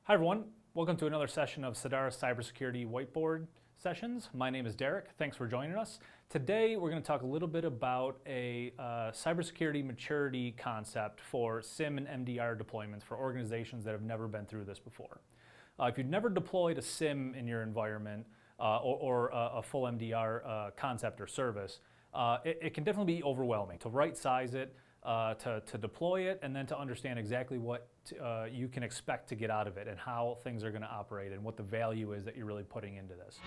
Hi everyone, welcome to another session of Sedara Cybersecurity Whiteboard Sessions. My name is Darrick, thanks for joining us. Today we're going to talk a little bit about a cybersecurity maturity concept for SIEM and MDR deployments for organizations that have never been through this before. If you've never deployed a SIEM in your environment or a full MDR concept or service, it can definitely be overwhelming to right size it, to deploy it, and then to understand exactly what you can expect to get out of it and how things are going to operate and what the value is that you're really putting into this.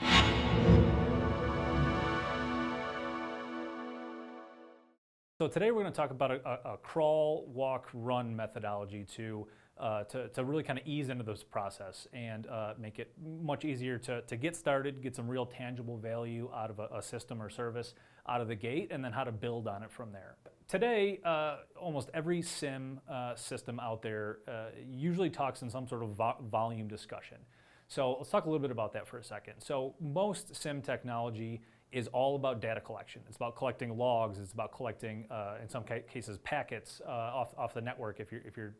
So today we're going to talk about a crawl, walk, run methodology to really kind of ease into this process and make it much easier to get started, get some real tangible value out of a system or service out of the gate, and then how to build on it from there. Today, almost every SIEM system out there usually talks in some sort of volume discussion. So let's talk a little bit about that for a second. So most SIEM technology is all about data collection. It's about collecting logs. It's about collecting, in some cases, packets off the network if you're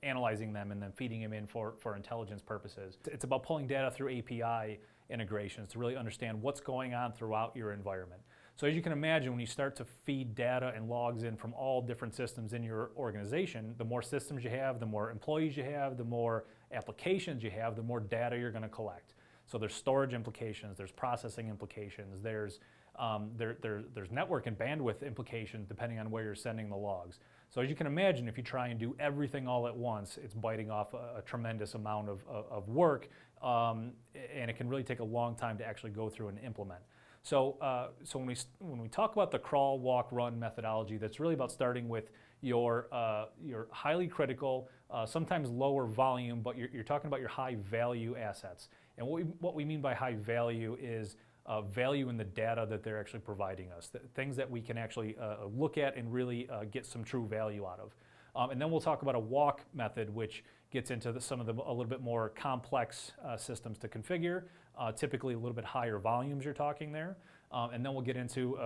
analyzing them and then feeding them in for intelligence purposes. It's about pulling data through API integrations to really understand what's going on throughout your environment. So as you can imagine, when you start to feed data and logs in from all different systems in your organization, the more systems you have, the more employees you have, the more applications you have, the more data you're going to collect. So there's storage implications, there's processing implications, there's network and bandwidth implications depending on where you're sending the logs. So as you can imagine, if you try and do everything all at once, it's biting off a tremendous amount of work, and it can really take a long time to actually go through and implement. So when we talk about the crawl, walk, run methodology, that's really about starting with your highly critical, sometimes lower volume, but you're talking about your high value assets. And what we mean by high value is value in the data that they're actually providing us, things that we can actually look at and really get some true value out of. And then we'll talk about a walk method, which gets into some of the a little bit more complex systems to configure, typically a little bit higher volumes you're talking there. And then we'll get into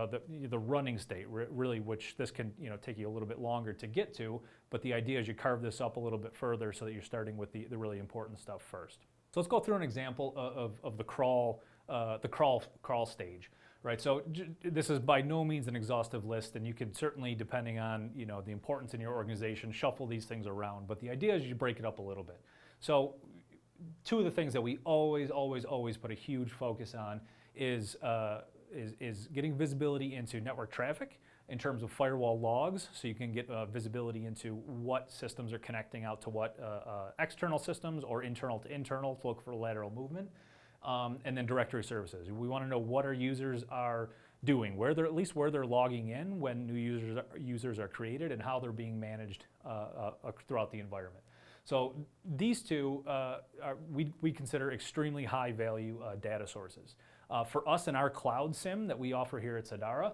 the running state, really, which this can take you a little bit longer to get to, but the idea is you carve this up a little bit further so that you're starting with the really important stuff first. So let's go through an example of the crawl stage. Right, so this is by no means an exhaustive list, and you can certainly, depending on the importance in your organization, shuffle these things around. But the idea is you break it up a little bit. So two of the things that we always put a huge focus on is getting visibility into network traffic in terms of firewall logs, so you can get visibility into what systems are connecting out to what external systems or internal to internal to look for lateral movement. And then directory services. We want to know what our users are doing, at least where they're logging in when new users are created, and how they're being managed throughout the environment. So these two we consider extremely high value data sources. For us in our cloud SIEM that we offer here at Sedara,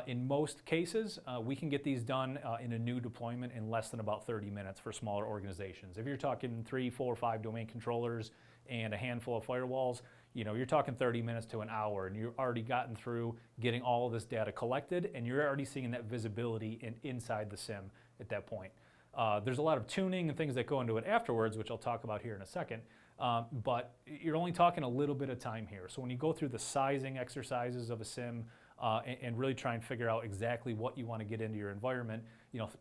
in most cases, we can get these done in a new deployment in less than about 30 minutes for smaller organizations. If you're talking 3, 4, 5 domain controllers and a handful of firewalls, you're talking 30 minutes to an hour, and you've already gotten through getting all of this data collected, and you're already seeing that visibility inside the SIEM at that point. There's a lot of tuning and things that go into it afterwards, which I'll talk about here in a second, but you're only talking a little bit of time here. So when you go through the sizing exercises of a SIEM and really try and figure out exactly what you want to get into your environment,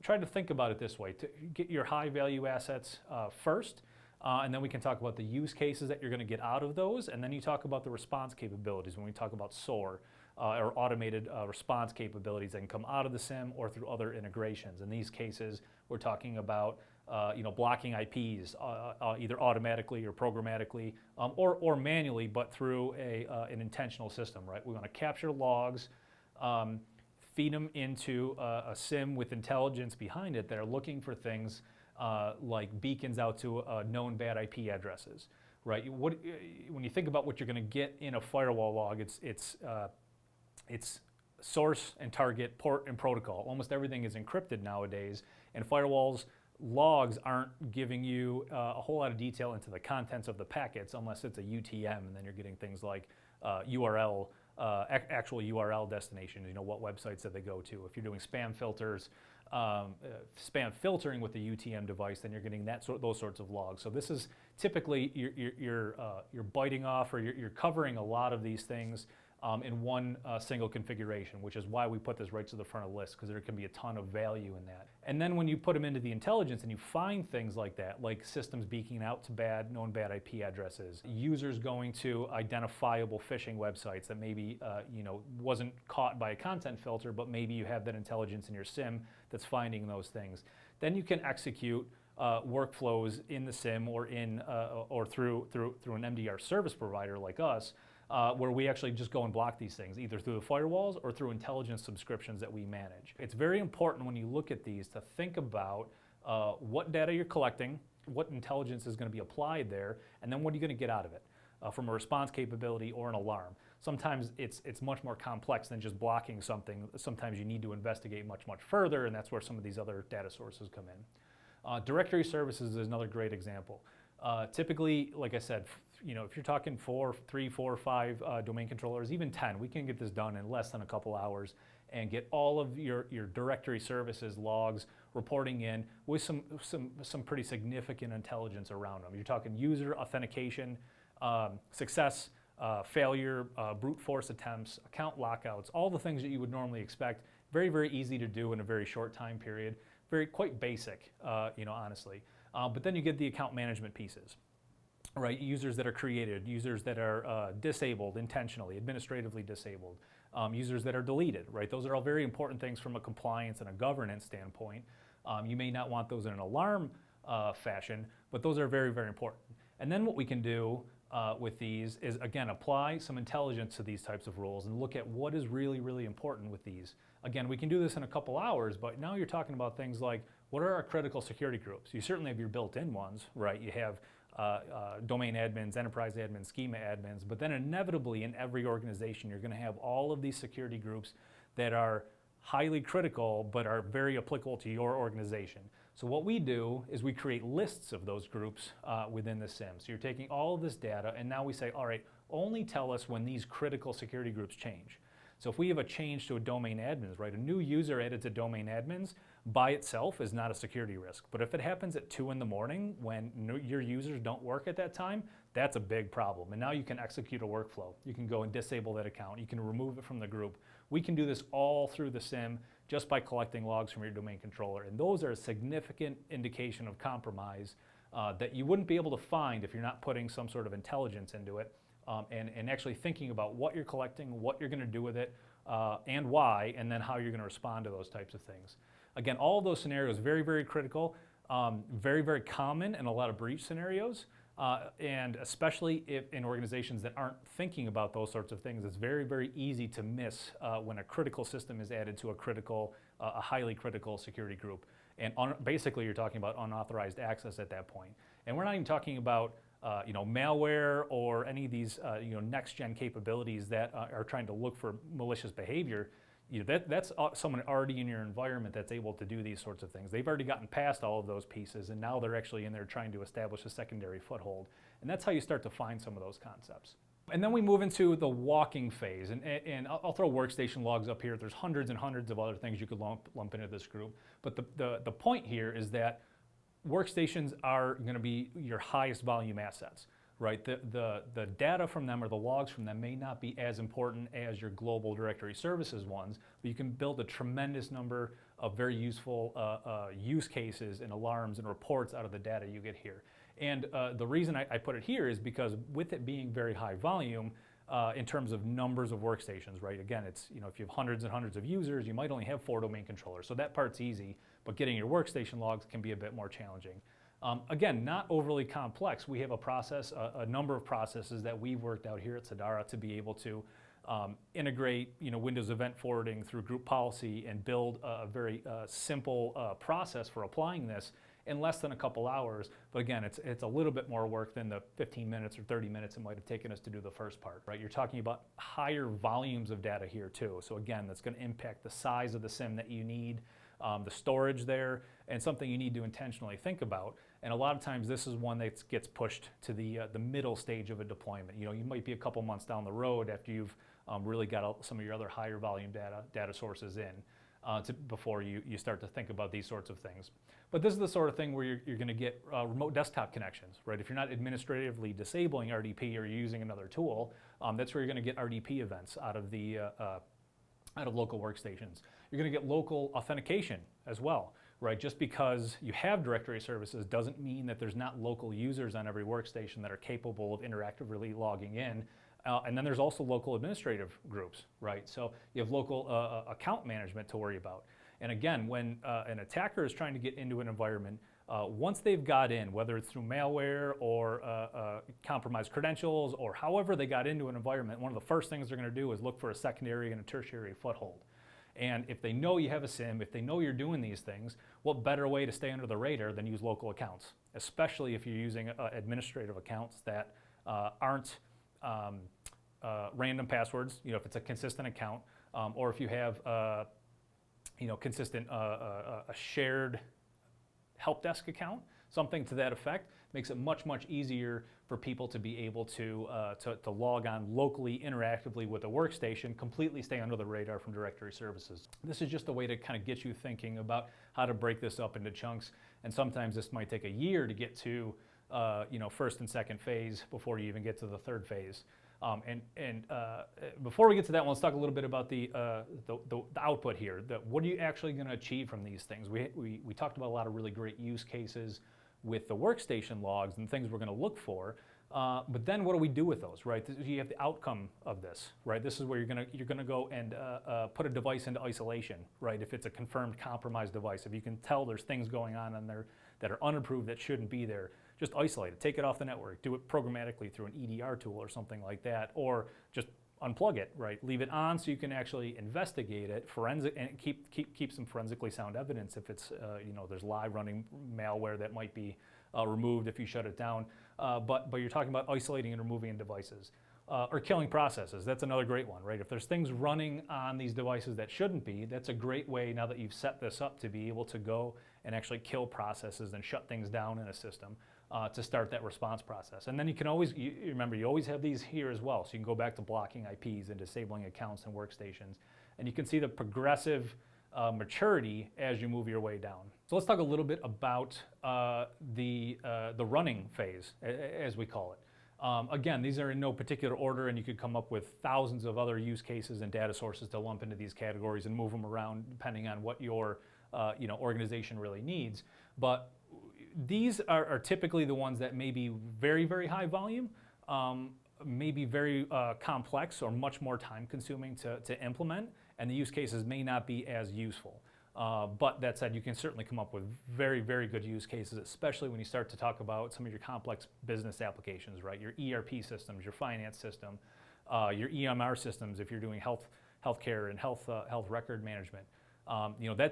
try to think about it this way: to get your high value assets first. And then we can talk about the use cases that you're going to get out of those, and then you talk about the response capabilities when we talk about SOAR, or automated response capabilities that can come out of the SIEM or through other integrations. In these cases, we're talking about blocking IPs either automatically or programmatically or manually, but through an intentional system. Right? We want to capture logs, feed them into a SIEM with intelligence behind it that are looking for things like beacons out to known bad IP addresses, right? When you think about what you're going to get in a firewall log, it's source and target, port and protocol. Almost everything is encrypted nowadays, and firewalls logs aren't giving you a whole lot of detail into the contents of the packets unless it's a UTM, and then you're getting things like URL actual URL destinations, what websites that they go to. If you're doing spam filters, spam filtering with the UTM device, then you're getting those sorts of logs. So this is typically you're biting off, or you're covering a lot of these things in one single configuration, which is why we put this right to the front of the list, because there can be a ton of value in that. And then when you put them into the intelligence and you find things like that, like systems beaking out to known bad IP addresses, users going to identifiable phishing websites that maybe wasn't caught by a content filter, but maybe you have that intelligence in your SIEM that's finding those things, then you can execute workflows in the SIEM or through an MDR service provider like us, where we actually just go and block these things, either through the firewalls or through intelligence subscriptions that we manage. It's very important when you look at these to think about what data you're collecting, what intelligence is going to be applied there, and then what are you going to get out of it from a response capability or an alarm. Sometimes it's much more complex than just blocking something. Sometimes you need to investigate much further, and that's where some of these other data sources come in. Directory services is another great example. Typically, like I said, if you're talking 3, 4, 5 domain controllers, even 10, we can get this done in less than a couple hours and get all of your directory services logs reporting in with some pretty significant intelligence around them. You're talking user authentication, success, failure, brute force attempts, account lockouts, all the things that you would normally expect. Very easy to do in a very short time period. Quite basic, honestly. But then you get the account management pieces, right? Users that are created, users that are disabled intentionally, administratively disabled, users that are deleted, right? Those are all very important things from a compliance and a governance standpoint. You may not want those in an alarm fashion, but those are very important. And then what we can do with these is, again, apply some intelligence to these types of rules and look at what is really important with these. Again, we can do this in a couple hours, but now you're talking about things like, what are our critical security groups? You certainly have your built-in ones, right? You have domain admins, enterprise admins, schema admins, but then inevitably in every organization, you're going to have all of these security groups that are highly critical, but are very applicable to your organization. So what we do is we create lists of those groups within the SIEM. So you're taking all of this data, and now we say, all right, only tell us when these critical security groups change. So if we have a change to a domain admins, right, a new user added to domain admins by itself is not a security risk. But if it happens at 2 in the morning when your users don't work at that time, that's a big problem. And now you can execute a workflow. You can go and disable that account. You can remove it from the group. We can do this all through the SIEM just by collecting logs from your domain controller. And those are a significant indication of compromise that you wouldn't be able to find if you're not putting some sort of intelligence into it. And actually thinking about what you're collecting, what you're going to do with it, and why, and then how you're going to respond to those types of things. Again, all of those scenarios very critical, very common in a lot of breach scenarios, and especially if in organizations that aren't thinking about those sorts of things, it's very easy to miss when a critical system is added to a highly critical security group. And basically, you're talking about unauthorized access at that point. And we're not even talking about malware or any of these next-gen capabilities that are trying to look for malicious behavior. That's someone already in your environment that's able to do these sorts of things. They've already gotten past all of those pieces, and now they're actually in there trying to establish a secondary foothold. And that's how you start to find some of those concepts. And then we move into the walking phase, and I'll throw Workstation Logs up here. There's hundreds and hundreds of other things you could lump into this group. But the point here is that workstations are going to be your highest volume assets, right? The data from them or the logs from them may not be as important as your global directory services ones, but you can build a tremendous number of very useful use cases and alarms and reports out of the data you get here. And the reason I put it here is because with it being very high volume, in terms of numbers of workstations, right? Again, it's, if you have hundreds and hundreds of users, you might only have 4 domain controllers. So that part's easy, but getting your workstation logs can be a bit more challenging. Again, not overly complex. We have a number of processes that we've worked out here at Sedara to be able to integrate, Windows event forwarding through group policy and build a very simple process for applying this in less than a couple hours. But again, it's a little bit more work than the 15 minutes or 30 minutes it might have taken us to do the first part, right? You're talking about higher volumes of data here too. So again, that's going to impact the size of the SIEM that you need, the storage there, and something you need to intentionally think about. And a lot of times this is one that gets pushed to the middle stage of a deployment. You might be a couple months down the road after you've really got some of your other higher volume data sources in. before you start to think about these sorts of things. But this is the sort of thing where you're going to get remote desktop connections, right? If you're not administratively disabling RDP or you're using another tool, that's where you're going to get RDP events out of local workstations. You're going to get local authentication as well, right? Just because you have directory services doesn't mean that there's not local users on every workstation that are capable of interactively logging in. And then there's also local administrative groups, right? So you have local account management to worry about. And again, when an attacker is trying to get into an environment, once they've got in, whether it's through malware or compromised credentials or however they got into an environment, one of the first things they're going to do is look for a secondary and a tertiary foothold. And if they know you have a SIEM, if they know you're doing these things, what better way to stay under the radar than use local accounts, especially if you're using administrative accounts that aren't random passwords, if it's a consistent account, or if you have consistent a shared help desk account, something to that effect, makes it much easier for people to be able to log on locally, interactively with a workstation, completely stay under the radar from directory services. This is just a way to kind of get you thinking about how to break this up into chunks, and sometimes this might take a year to get to first and second phase before you even get to the third phase. Before we get to that one, let's talk a little bit about the output here. What are you actually going to achieve from these things? We talked about a lot of really great use cases with the workstation logs and things we're going to look for. But then what do we do with those, right? You have the outcome of this, right? This is where you're gonna go and put a device into isolation, right? If it's a confirmed compromised device, if you can tell there's things going on there that are unapproved that shouldn't be there, just isolate it, take it off the network, do it programmatically through an EDR tool or something like that, or just unplug it, right? Leave it on so you can actually investigate it, and keep some forensically sound evidence if it's there's live running malware that might be removed if you shut it down. But you're talking about isolating and removing devices. Or killing processes. That's another great one, right? If there's things running on these devices that shouldn't be, that's a great way, now that you've set this up, to be able to go and actually kill processes and shut things down in a system to start that response process. And then you can always, remember, you always have these here as well. So you can go back to blocking IPs and disabling accounts and workstations. And you can see the progressive maturity as you move your way down. So let's talk a little bit about the running phase, as we call it. Again, these are in no particular order, and you could come up with thousands of other use cases and data sources to lump into these categories and move them around depending on what your organization really needs. But these are typically the ones that may be very high volume, may be very complex or much more time consuming to implement, and the use cases may not be as useful. But that said, you can certainly come up with very good use cases, especially when you start to talk about some of your complex business applications, right? Your ERP systems, your finance system, your EMR systems if you're doing healthcare and health record management.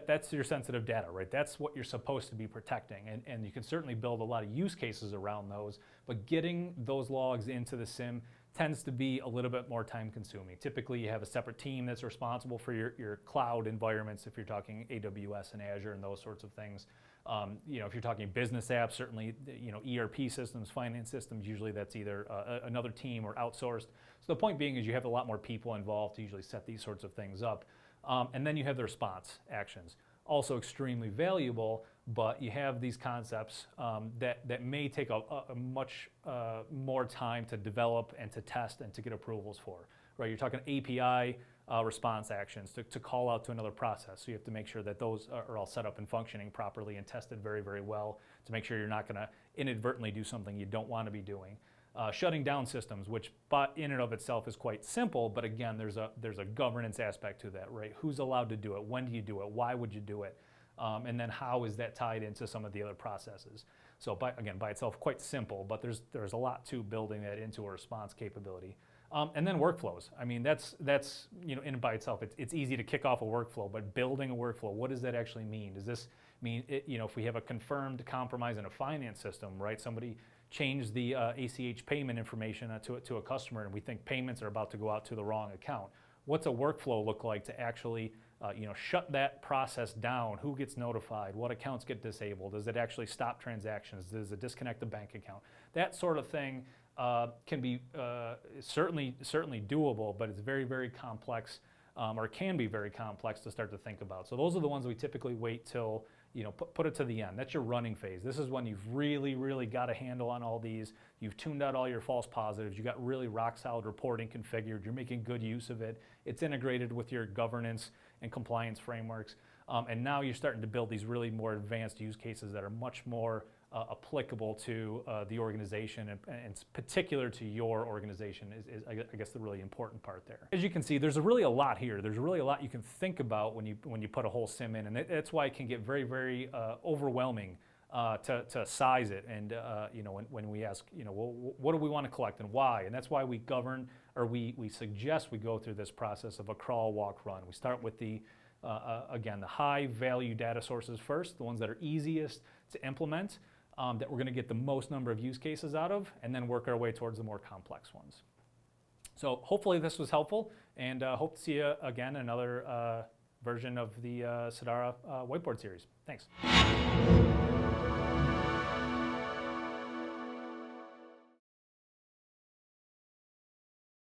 That's your sensitive data, right? That's what you're supposed to be protecting, and you can certainly build a lot of use cases around those, but getting those logs into the SIEM tends to be a little bit more time consuming. Typically you have a separate team that's responsible for your cloud environments, if you're talking AWS and Azure and those sorts of things. If you're talking business apps, certainly ERP systems, finance systems, usually that's either another team or outsourced. So the point being is you have a lot more people involved to usually set these sorts of things up. And then you have the response actions, also extremely valuable, but you have these concepts that may take a much more time to develop and to test and to get approvals for, right? You're talking API response actions to call out to another process. So you have to make sure that those are all set up and functioning properly and tested very well to make sure you're not going to inadvertently do something you don't want to be doing. Shutting down systems, which in and of itself is quite simple, but again, there's a governance aspect to that, right? Who's allowed to do it? When do you do it? Why would you do it? And then how is that tied into some of the other processes? So by itself, quite simple, but there's a lot to building that into a response capability. And then workflows. I mean, that's in and by itself, it's easy to kick off a workflow, but building a workflow, what does that actually mean? Does this mean, if we have a confirmed compromise in a finance system, right? Somebody changed the ACH payment information to a customer, and we think payments are about to go out to the wrong account. What's a workflow look like to actually shut that process down? Who gets notified? What accounts get disabled? Does it actually stop transactions? Does it disconnect the bank account? That sort of thing can be certainly doable, but it's very complex or it can be very complex to start to think about. So those are the ones we typically wait till, put it to the end. That's your running phase. This is when you've really, really got a handle on all these. You've tuned out all your false positives. You got really rock solid reporting configured. You're making good use of it. It's integrated with your governance and compliance frameworks. And now you're starting to build these really more advanced use cases that are much more applicable to the organization and particular to your organization is I guess the really important part there. As you can see, there's really a lot here. There's really a lot you can think about when you put a whole SIEM in, and that's why it can get very, very overwhelming to size it. And when we ask, well, what do we want to collect and why? And that's why we govern, or we suggest we go through this process of a crawl, walk, run. We start with the again, the high value data sources first, the ones that are easiest to implement, that we're going to get the most number of use cases out of, and then work our way towards the more complex ones. So hopefully this was helpful, and hope to see you again in another version of the Sedara Whiteboard Series. Thanks.